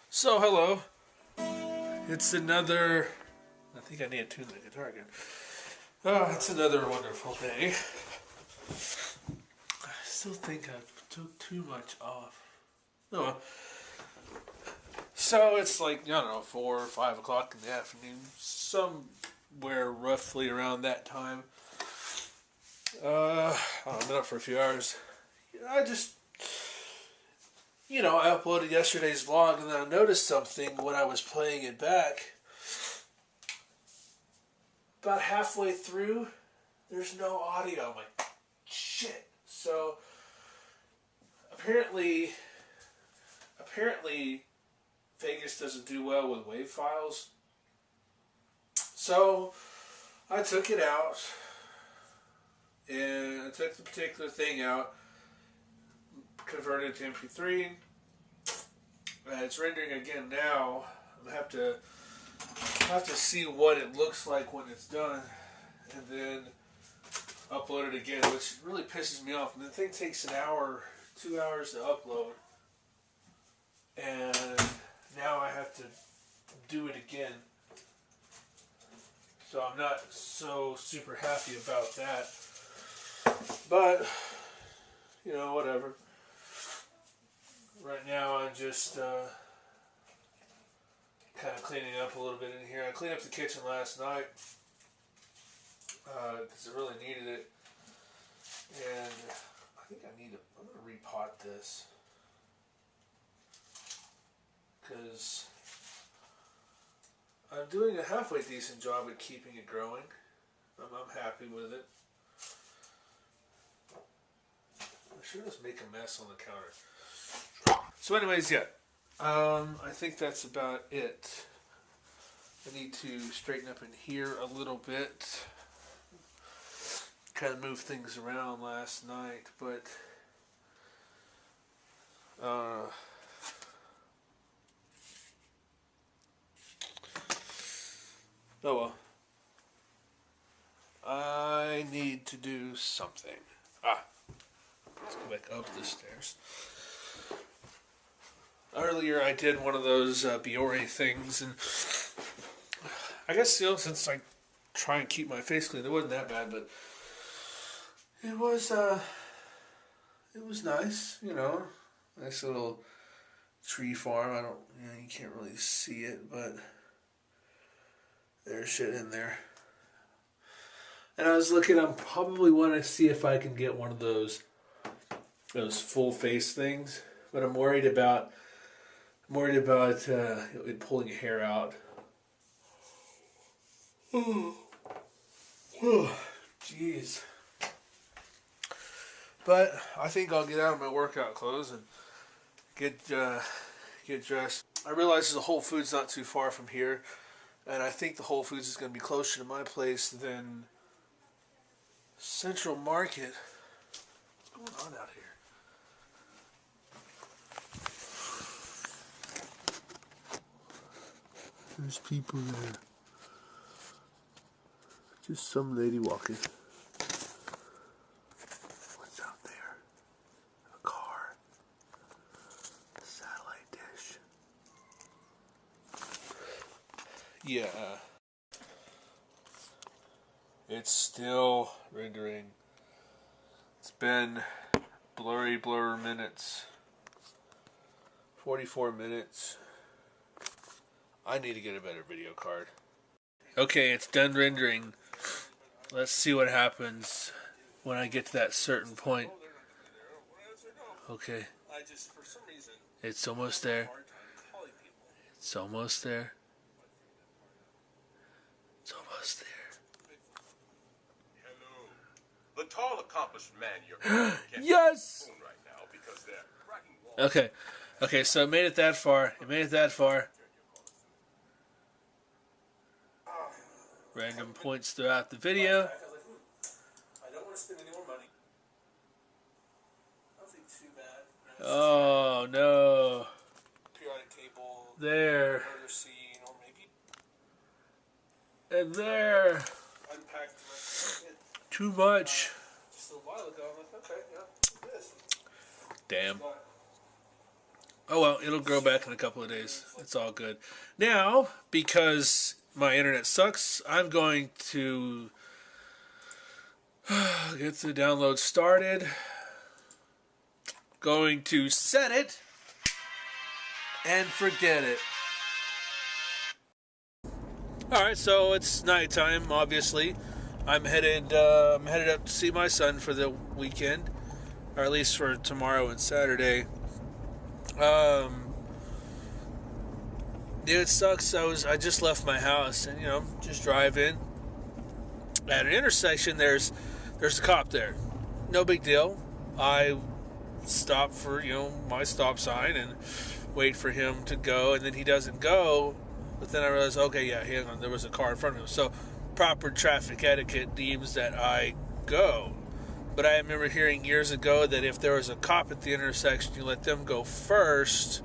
So, hello. It's another... I think I need to tune the guitar again. It's another wonderful day. I still think I took too much off. Oh, so it's like, I don't know, 4 or 5 o'clock in the afternoon. Somewhere roughly around that time. I've been up for a few hours. I just... I uploaded yesterday's vlog and then I noticed something when I was playing it back. About halfway through, there's no audio. I'm like, shit. So, apparently, Vegas doesn't do well with WAV files. So, I took it out, and I took the particular thing out, converted it to MP3. It's rendering again now. I have to see what it looks like when it's done, and then upload it again, which really pisses me off. And the thing takes an hour, 2 hours to upload, and now I have to do it again. So I'm not so super happy about that. But, whatever. Right now I'm just kind of cleaning up a little bit in here. I cleaned up the kitchen last night because I really needed it. And I think I'm going to repot this. Because I'm doing a halfway decent job at keeping it growing. I'm happy with it. I sure does make a mess on the counter. So anyways, yeah. I think that's about it. I need to straighten up in here a little bit. Kind of moved things around last night, but oh well. I need to do something. Let's go back up the stairs. Earlier I did one of those Biore things, and I guess since I try and keep my face clean, it wasn't that bad, but it was nice, nice little tree farm. You can't really see it, but there's shit in there. And I was looking, I probably want to see if I can get one of those full face things, but I'm worried about it pulling your hair out. Oh, jeez. But I think I'll get out of my workout clothes and get dressed. I realize there's a Whole Foods not too far from here, and I think the Whole Foods is going to be closer to my place than Central Market. What's going on out here? There's people there. Just some lady walking. What's out there? A car. A satellite dish. Yeah. It's still rendering. It's been blur minutes. 44 minutes. I need to get a better video card. Okay, it's done rendering. Let's see what happens when I get to that certain point. Okay. It's almost there. It's almost there. It's almost there. Hello. The tall, accomplished man you're yes! right now because they're cracking walls. Okay, so it made it that far. Random points throughout the video. I don't want to spend any more money. Nothing too bad. Oh no. Periodic table. There. Murder scene, or maybe. And there. Unpacked. too much. Just a while ago, I'm like, okay, yeah, this. Damn. But Oh well, it'll grow back in a couple of days. It's all good. Now, because my internet sucks, I'm going to get the download started. Going to set it and forget it. Alright, so it's nighttime, obviously. I'm headed up to see my son for the weekend. Or at least for tomorrow and Saturday. Yeah, it sucks. I just left my house and just driving. At an intersection there's a cop there. No big deal. I stop for, my stop sign and wait for him to go, and then he doesn't go. But then I realized, okay, yeah, hang on, there was a car in front of him. So proper traffic etiquette deems that I go. But I remember hearing years ago that if there was a cop at the intersection, you let them go first.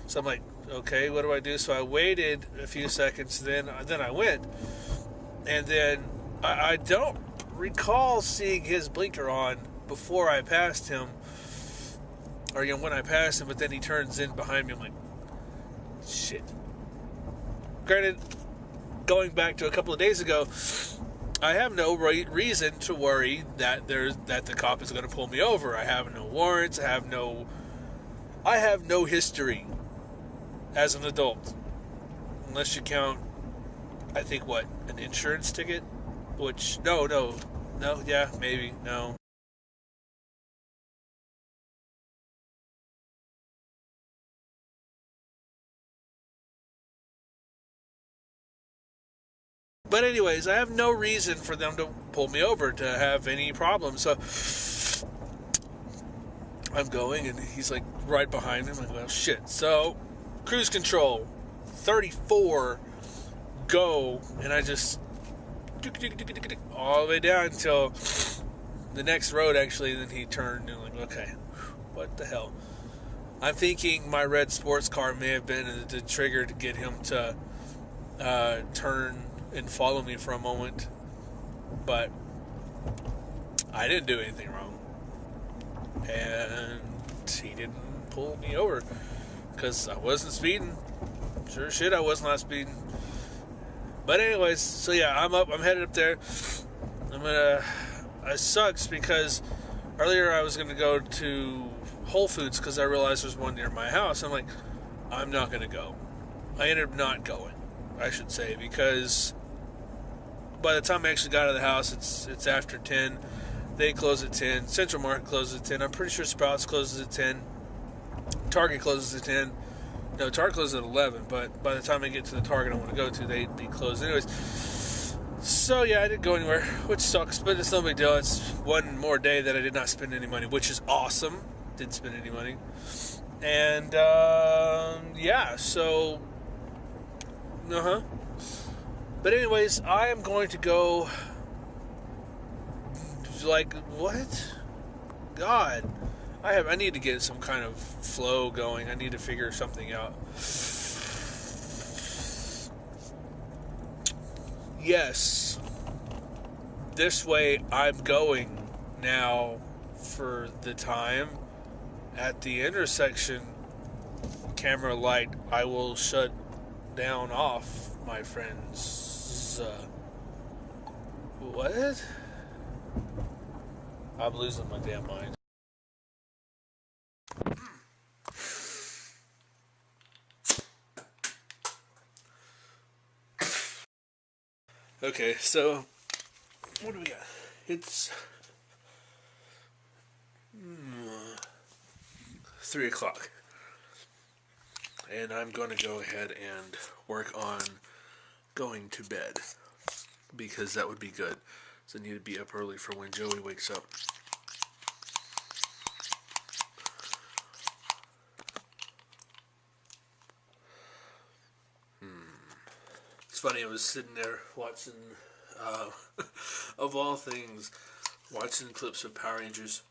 So I'm like, okay, what do I do? So I waited a few seconds, then I went. And then I don't recall seeing his blinker on before I passed him. Or, when I passed him, but then he turns in behind me. I'm like, shit. Granted, going back to a couple of days ago, I have no reason to worry that the cop is going to pull me over. I have no warrants. I have no history as an adult, unless you count, I think, an insurance ticket, which no, yeah, maybe no. But anyways, I have no reason for them to pull me over, to have any problems. So I'm going, and he's like right behind me. I'm like, well, shit. So cruise control, 34, go, and I just all the way down until the next road, actually. And then he turned, and I'm like, okay, what the hell? I'm thinking my red sports car may have been the trigger to get him to turn and follow me for a moment, but I didn't do anything wrong, and he didn't pull me over because I wasn't speeding. Sure shit, I was not speeding. But anyways, so yeah, I'm headed up there. It sucks because earlier I was gonna go to Whole Foods because I realized there's one near my house. I'm like, I'm not gonna go. I ended up not going, I should say, because by the time I actually got out of the house, it's after 10. They close at 10. Central Market closes at 10. I'm pretty sure Sprouts closes at 10. Target closes at 10. No, Target closes at 11, but by the time I get to the Target I want to go to, they'd be closed anyways. So yeah, I didn't go anywhere, which sucks, but it's no big deal. It's one more day that I did not spend any money, which is awesome. Didn't spend any money. And yeah, so but anyways, I am going to go, like, what? God, I need to get some kind of flow going. I need to figure something out. Yes, this way I'm going now for the time. At the intersection camera light, I will shut down off, my friends. What? I'm losing my damn mind. Okay, so what do we got? It's 3 o'clock. And I'm going to go ahead and work on going to bed, because that would be good. So I need to be up early for when Joey wakes up. It's funny, I was sitting there watching, of all things, watching clips of Power Rangers.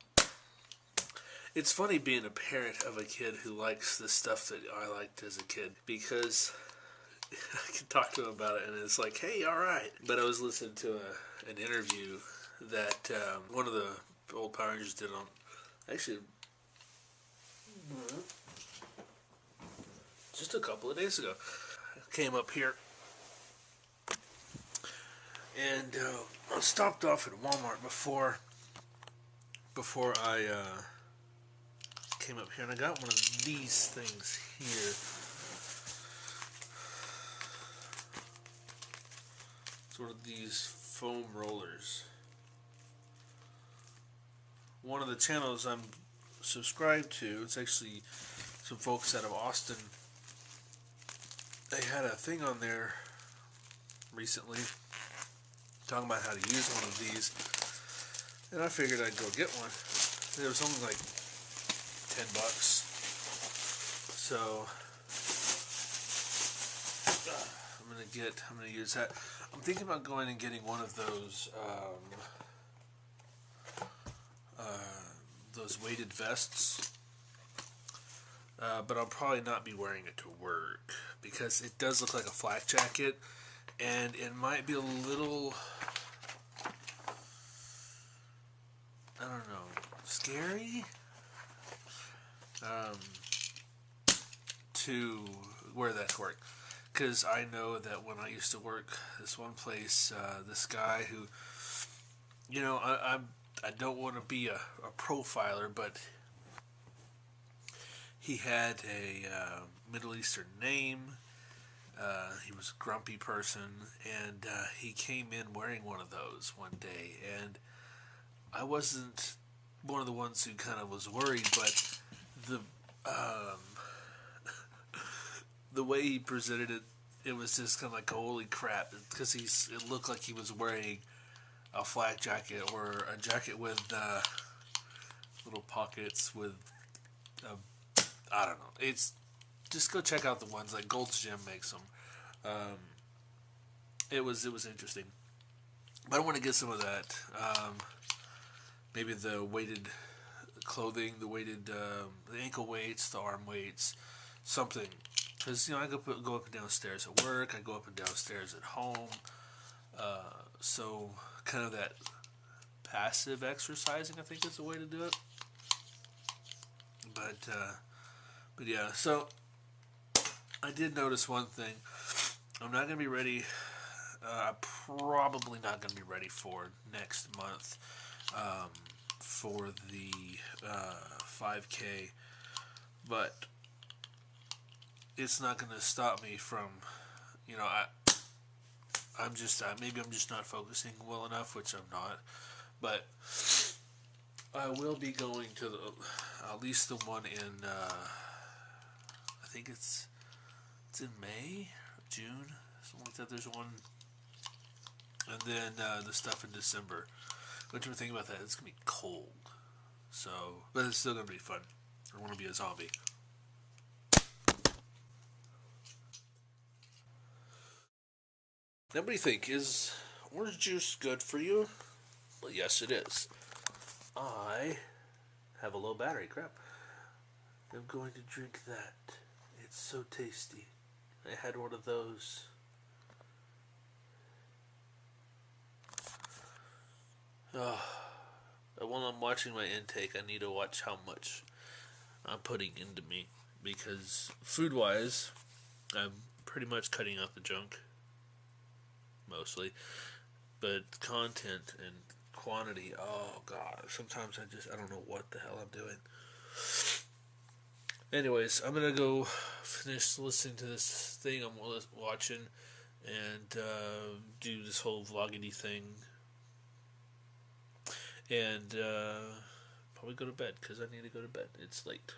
It's funny being a parent of a kid who likes the stuff that I liked as a kid, because I can talk to him about it and it's like, hey, alright. But I was listening to an interview that one of the old Power Rangers did on. Actually, just a couple of days ago. I came up here and I stopped off at Walmart before I came up here, and I got one of these things here. Sort of these foam rollers. One of the channels I'm subscribed to, it's actually some folks out of Austin. They had a thing on there recently talking about how to use one of these, and I figured I'd go get one. It was only like $10, so I'm gonna use that. I'm thinking about going and getting one of those weighted vests, but I'll probably not be wearing it to work because it does look like a flak jacket, and it might be a little, I don't know, scary to wear that to work. Because I know that when I used to work this one place, this guy who, you know, I don't want to be a profiler, but he had a Middle Eastern name. He was a grumpy person, and he came in wearing one of those one day, and I wasn't one of the ones who kind of was worried, but the way he presented it, it was just kind of like, holy crap, because it looked like he was wearing a flak jacket or a jacket with little pockets with, I don't know. It's just go check out the ones like Gold's Gym makes them. It was interesting, but I want to get some of that. Maybe the weighted clothing, the weighted the ankle weights, the arm weights, something. Because, you know, I go up and down stairs at work, I go up and down stairs at home, so kind of that passive exercising, I think, is the way to do it. But yeah, so I did notice one thing. I'm not going to be ready, I'm probably not going to be ready for next month for the 5K, but it's not going to stop me from, you know, I'm just, maybe I'm just not focusing well enough, which I'm not, but I will be going to at least the one in, I think it's in May, June, something like that. There's one, and then the stuff in December. What you think about that? It's going to be cold, so, but it's still going to be fun. I want to be a zombie. Now, what do you think? Is orange juice good for you? Well, yes, it is. I have a low battery. Crap. I'm going to drink that. It's so tasty. I had one of those. While I'm watching my intake, I need to watch how much I'm putting into me. Because food-wise, I'm pretty much cutting out the junk. Mostly, but content and quantity, oh god, sometimes I don't know what the hell I'm doing. Anyways, I'm gonna go finish listening to this thing I'm watching and do this whole vloggity thing, and probably go to bed because I need to go to bed. It's late.